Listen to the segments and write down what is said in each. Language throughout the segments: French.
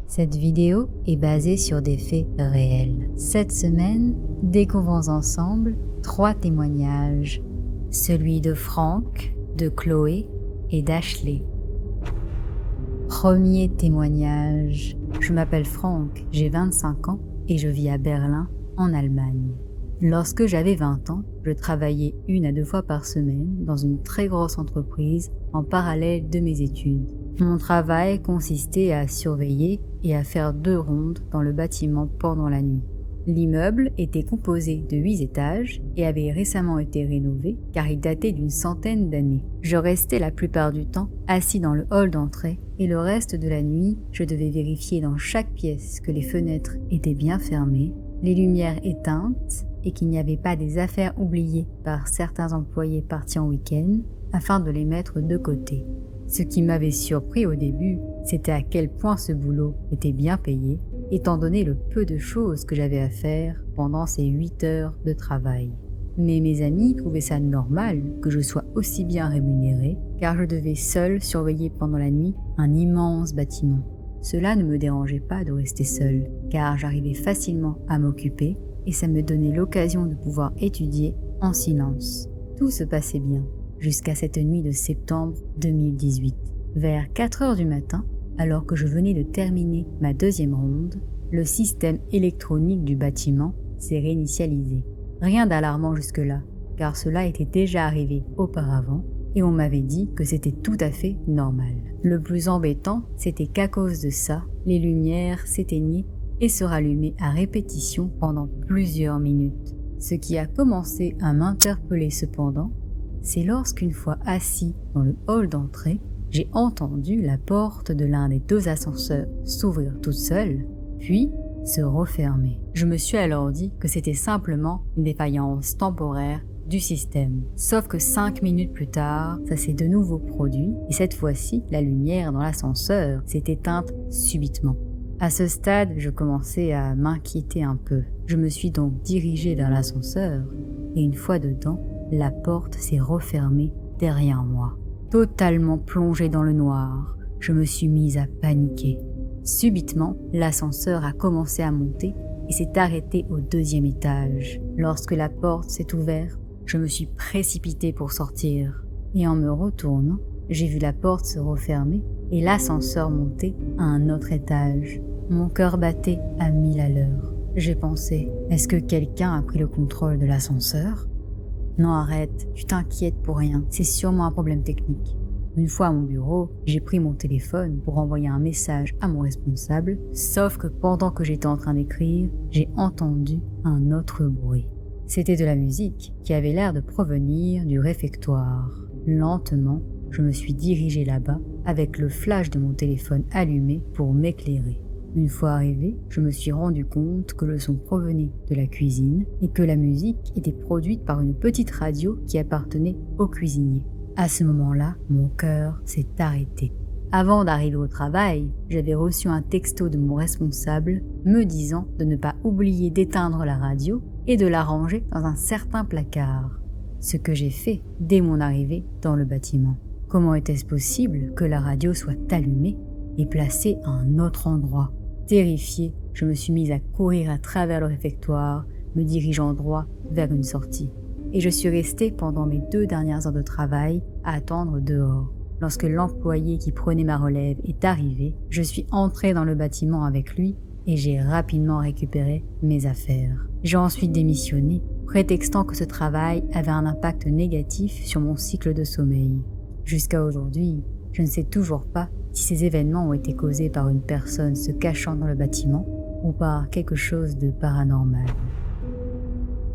Cette vidéo est basée sur des faits réels. Cette semaine, découvrons ensemble 3 témoignages. Celui de Franck, de Chloé et d'Ashley. Premier témoignage. Je m'appelle Franck, j'ai 25 ans et je vis à Berlin, en Allemagne. Lorsque j'avais 20 ans, je travaillais 1 à 2 fois par semaine dans une très grosse entreprise en parallèle de mes études. Mon travail consistait à surveiller et à faire 2 rondes dans le bâtiment pendant la nuit. L'immeuble était composé de 8 étages et avait récemment été rénové car il datait d'une centaine d'années. Je restais la plupart du temps assis dans le hall d'entrée et le reste de la nuit, je devais vérifier dans chaque pièce que les fenêtres étaient bien fermées, les lumières éteintes et qu'il n'y avait pas des affaires oubliées par certains employés partis en week-end afin de les mettre de côté. Ce qui m'avait surpris au début, c'était à quel point ce boulot était bien payé, étant donné le peu de choses que j'avais à faire pendant ces 8 heures de travail. Mais mes amis trouvaient ça normal que je sois aussi bien rémunéré, car je devais seul surveiller pendant la nuit un immense bâtiment. Cela ne me dérangeait pas de rester seul, car j'arrivais facilement à m'occuper et ça me donnait l'occasion de pouvoir étudier en silence. Tout se passait bien, jusqu'à cette nuit de septembre 2018. Vers 4 heures du matin, alors que je venais de terminer ma 2e ronde, le système électronique du bâtiment s'est réinitialisé. Rien d'alarmant jusque-là, car cela était déjà arrivé auparavant et on m'avait dit que c'était tout à fait normal. Le plus embêtant, c'était qu'à cause de ça, les lumières s'éteignaient et se rallumaient à répétition pendant plusieurs minutes. Ce qui a commencé à m'interpeller cependant, c'est lorsqu'une fois assis dans le hall d'entrée, j'ai entendu la porte de l'un des 2 ascenseurs s'ouvrir toute seule, puis se refermer. Je me suis alors dit que c'était simplement une défaillance temporaire du système. Sauf que 5 minutes plus tard, ça s'est de nouveau produit, et cette fois-ci, la lumière dans l'ascenseur s'est éteinte subitement. À ce stade, je commençais à m'inquiéter un peu. Je me suis donc dirigé vers l'ascenseur, et une fois dedans, la porte s'est refermée derrière moi. Totalement plongé dans le noir, je me suis mise à paniquer. Subitement, l'ascenseur a commencé à monter et s'est arrêté au 2e étage. Lorsque la porte s'est ouverte, je me suis précipitée pour sortir. Et en me retournant, j'ai vu la porte se refermer et l'ascenseur monter à un autre étage. Mon cœur battait à 1000 à l'heure. J'ai pensé, est-ce que quelqu'un a pris le contrôle de l'ascenseur ? Non, arrête, tu t'inquiètes pour rien, c'est sûrement un problème technique. Une fois à mon bureau, j'ai pris mon téléphone pour envoyer un message à mon responsable, sauf que pendant que j'étais en train d'écrire, j'ai entendu un autre bruit. C'était de la musique qui avait l'air de provenir du réfectoire. Lentement, je me suis dirigé là-bas avec le flash de mon téléphone allumé pour m'éclairer. Une fois arrivé, je me suis rendu compte que le son provenait de la cuisine et que la musique était produite par une petite radio qui appartenait au cuisinier. À ce moment-là, mon cœur s'est arrêté. Avant d'arriver au travail, j'avais reçu un texto de mon responsable me disant de ne pas oublier d'éteindre la radio et de la ranger dans un certain placard. Ce que j'ai fait dès mon arrivée dans le bâtiment. Comment était-ce possible que la radio soit allumée et placée à un autre endroit ? Terrifiée, je me suis mise à courir à travers le réfectoire, me dirigeant droit vers une sortie. Et je suis restée pendant mes 2 dernières heures de travail à attendre dehors. Lorsque l'employé qui prenait ma relève est arrivé, je suis entrée dans le bâtiment avec lui et j'ai rapidement récupéré mes affaires. J'ai ensuite démissionné, prétextant que ce travail avait un impact négatif sur mon cycle de sommeil. Jusqu'à aujourd'hui, je ne sais toujours pas si ces événements ont été causés par une personne se cachant dans le bâtiment ou par quelque chose de paranormal.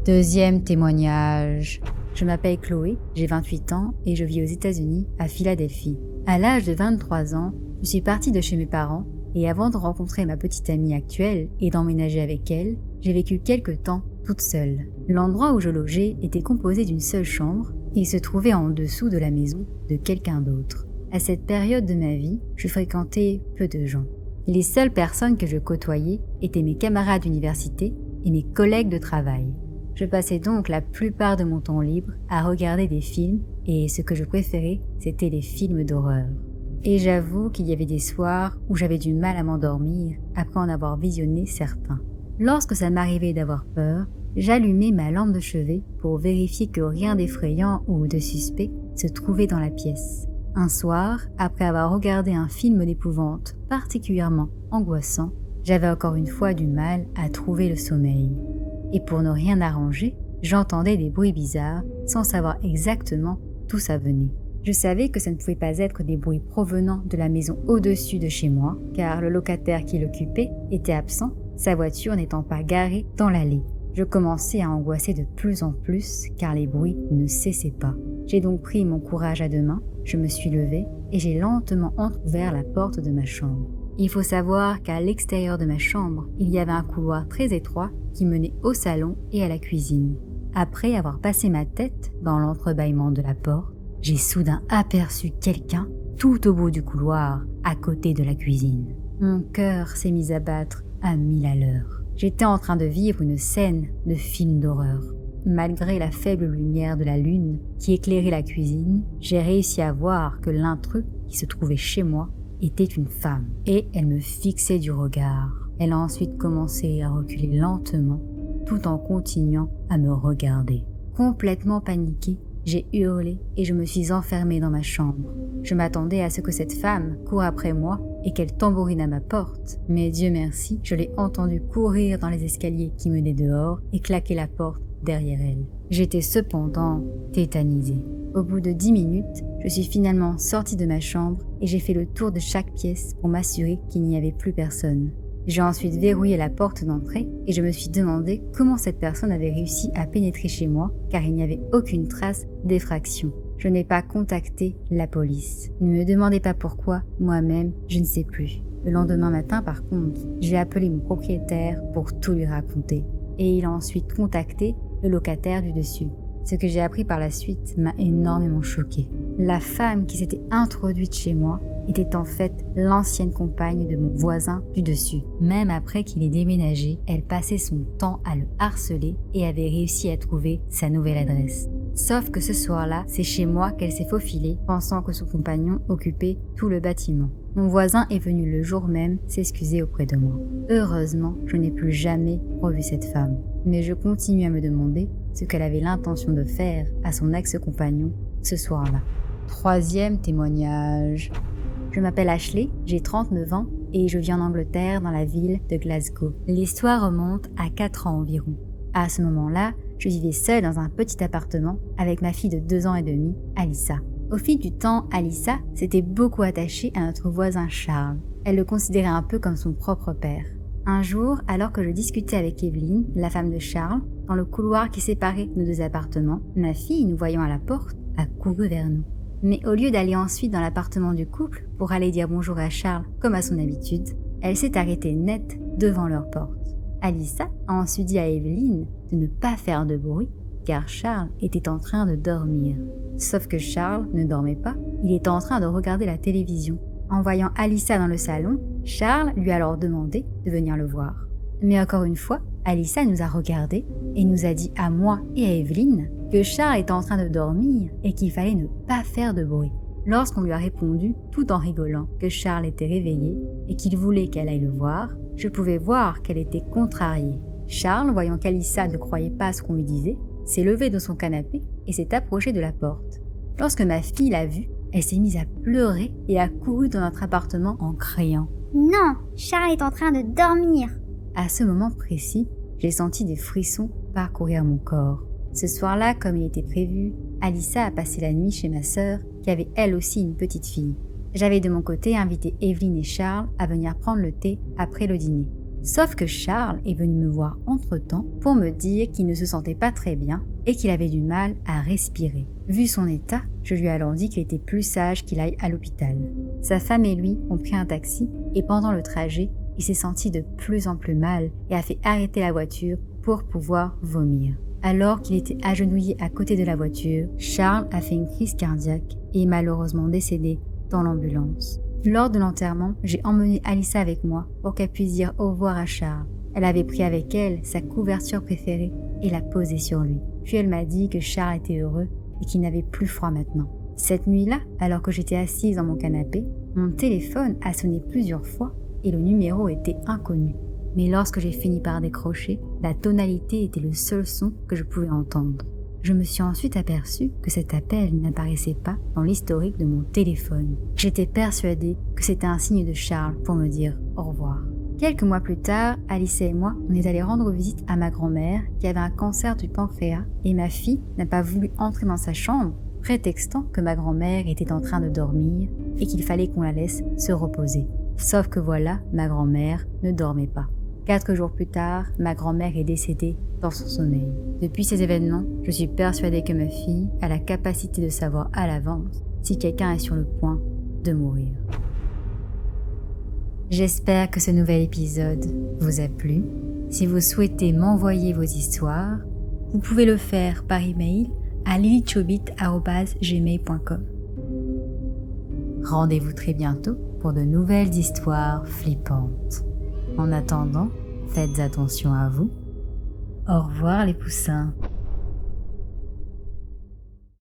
2e témoignage. Je m'appelle Chloé, j'ai 28 ans et je vis aux États-Unis, à Philadelphie. À l'âge de 23 ans, je suis partie de chez mes parents et avant de rencontrer ma petite amie actuelle et d'emménager avec elle, j'ai vécu quelques temps toute seule. L'endroit où je logeais était composé d'une seule chambre et il se trouvait en dessous de la maison de quelqu'un d'autre. À cette période de ma vie, je fréquentais peu de gens. Les seules personnes que je côtoyais étaient mes camarades d'université et mes collègues de travail. Je passais donc la plupart de mon temps libre à regarder des films et ce que je préférais, c'était les films d'horreur. Et j'avoue qu'il y avait des soirs où j'avais du mal à m'endormir après en avoir visionné certains. Lorsque ça m'arrivait d'avoir peur, j'allumais ma lampe de chevet pour vérifier que rien d'effrayant ou de suspect se trouvait dans la pièce. Un soir, après avoir regardé un film d'épouvante particulièrement angoissant, j'avais encore une fois du mal à trouver le sommeil. Et pour ne rien arranger, j'entendais des bruits bizarres sans savoir exactement d'où ça venait. Je savais que ça ne pouvait pas être des bruits provenant de la maison au-dessus de chez moi, car le locataire qui l'occupait était absent, sa voiture n'étant pas garée dans l'allée. Je commençais à angoisser de plus en plus, car les bruits ne cessaient pas. J'ai donc pris mon courage à deux mains, je me suis levée et j'ai lentement entrouvert la porte de ma chambre. Il faut savoir qu'à l'extérieur de ma chambre, il y avait un couloir très étroit qui menait au salon et à la cuisine. Après avoir passé ma tête dans l'entrebâillement de la porte, j'ai soudain aperçu quelqu'un tout au bout du couloir, à côté de la cuisine. Mon cœur s'est mis à battre à 1000 à l'heure. J'étais en train de vivre une scène de film d'horreur. Malgré la faible lumière de la lune qui éclairait la cuisine, j'ai réussi à voir que l'intrus qui se trouvait chez moi était une femme, et elle me fixait du regard. Elle a ensuite commencé à reculer lentement, tout en continuant à me regarder. Complètement paniquée, j'ai hurlé et je me suis enfermée dans ma chambre. Je m'attendais à ce que cette femme court après moi et qu'elle tambourine à ma porte, mais Dieu merci, je l'ai entendue courir dans les escaliers qui menaient dehors et claquer la porte derrière elle. J'étais cependant tétanisée. Au bout de 10 minutes, je suis finalement sortie de ma chambre et j'ai fait le tour de chaque pièce pour m'assurer qu'il n'y avait plus personne. J'ai ensuite verrouillé la porte d'entrée et je me suis demandé comment cette personne avait réussi à pénétrer chez moi car il n'y avait aucune trace d'effraction. Je n'ai pas contacté la police. Ne me demandez pas pourquoi, moi-même, je ne sais plus. Le lendemain matin, par contre, j'ai appelé mon propriétaire pour tout lui raconter. Et il a ensuite contacté le locataire du dessus. Ce que j'ai appris par la suite m'a énormément choquée. La femme qui s'était introduite chez moi était en fait l'ancienne compagne de mon voisin du dessus. Même après qu'il ait déménagé, elle passait son temps à le harceler et avait réussi à trouver sa nouvelle adresse. Sauf que ce soir-là, c'est chez moi qu'elle s'est faufilée, pensant que son compagnon occupait tout le bâtiment. Mon voisin est venu le jour même s'excuser auprès de moi. Heureusement, je n'ai plus jamais revu cette femme. Mais je continue à me demander ce qu'elle avait l'intention de faire à son ex-compagnon ce soir-là. Troisième témoignage. Je m'appelle Ashley, j'ai 39 ans et je vis en Angleterre dans la ville de Glasgow. L'histoire remonte à 4 ans environ. À ce moment-là, je vivais seule dans un petit appartement avec ma fille de 2 ans et demi, Alyssa. Au fil du temps, Alyssa s'était beaucoup attachée à notre voisin Charles. Elle le considérait un peu comme son propre père. Un jour, alors que je discutais avec Evelyne, la femme de Charles, dans le couloir qui séparait nos deux appartements, ma fille, nous voyant à la porte, a couru vers nous. Mais au lieu d'aller ensuite dans l'appartement du couple pour aller dire bonjour à Charles comme à son habitude, elle s'est arrêtée net devant leur porte. Alyssa a ensuite dit à Evelyne de ne pas faire de bruit car Charles était en train de dormir. Sauf que Charles ne dormait pas, il était en train de regarder la télévision. En voyant Alyssa dans le salon, Charles lui a alors demandé de venir le voir. Mais encore une fois, Alyssa nous a regardés et nous a dit à moi et à Evelyne que Charles était en train de dormir et qu'il fallait ne pas faire de bruit. Lorsqu'on lui a répondu, tout en rigolant, que Charles était réveillé et qu'il voulait qu'elle aille le voir, je pouvais voir qu'elle était contrariée. Charles, voyant qu'Alyssa ne croyait pas à ce qu'on lui disait, s'est levé de son canapé et s'est approché de la porte. Lorsque ma fille l'a vue, elle s'est mise à pleurer et a couru dans notre appartement en criant « Non, Charles est en train de dormir !» À ce moment précis, j'ai senti des frissons parcourir mon corps. Ce soir-là, comme il était prévu, Alyssa a passé la nuit chez ma sœur, qui avait elle aussi une petite fille. J'avais de mon côté invité Evelyne et Charles à venir prendre le thé après le dîner. Sauf que Charles est venu me voir entre-temps pour me dire qu'il ne se sentait pas très bien et qu'il avait du mal à respirer. Vu son état, je lui ai alors dit qu'il était plus sage qu'il aille à l'hôpital. Sa femme et lui ont pris un taxi et pendant le trajet, il s'est senti de plus en plus mal et a fait arrêter la voiture pour pouvoir vomir. Alors qu'il était agenouillé à côté de la voiture, Charles a fait une crise cardiaque et est malheureusement décédé dans l'ambulance. Lors de l'enterrement, j'ai emmené Alyssa avec moi pour qu'elle puisse dire au revoir à Charles. Elle avait pris avec elle sa couverture préférée et l'a posée sur lui. Puis elle m'a dit que Charles était heureux et qu'il n'avait plus froid maintenant. Cette nuit-là, alors que j'étais assise dans mon canapé, mon téléphone a sonné plusieurs fois et le numéro était inconnu. Mais lorsque j'ai fini par décrocher, la tonalité était le seul son que je pouvais entendre. Je me suis ensuite aperçue que cet appel n'apparaissait pas dans l'historique de mon téléphone. J'étais persuadée que c'était un signe de Charles pour me dire au revoir. Quelques mois plus tard, Alice et moi, on est allés rendre visite à ma grand-mère qui avait un cancer du pancréas et ma fille n'a pas voulu entrer dans sa chambre, prétextant que ma grand-mère était en train de dormir et qu'il fallait qu'on la laisse se reposer. Sauf que voilà, ma grand-mère ne dormait pas. 4 jours plus tard, ma grand-mère est décédée dans son sommeil. Depuis ces événements, je suis persuadée que ma fille a la capacité de savoir à l'avance si quelqu'un est sur le point de mourir. J'espère que ce nouvel épisode vous a plu. Si vous souhaitez m'envoyer vos histoires, vous pouvez le faire par email à lilychobit@gmail.com. Rendez-vous très bientôt pour de nouvelles histoires flippantes. En attendant, faites attention à vous. Au revoir les poussins.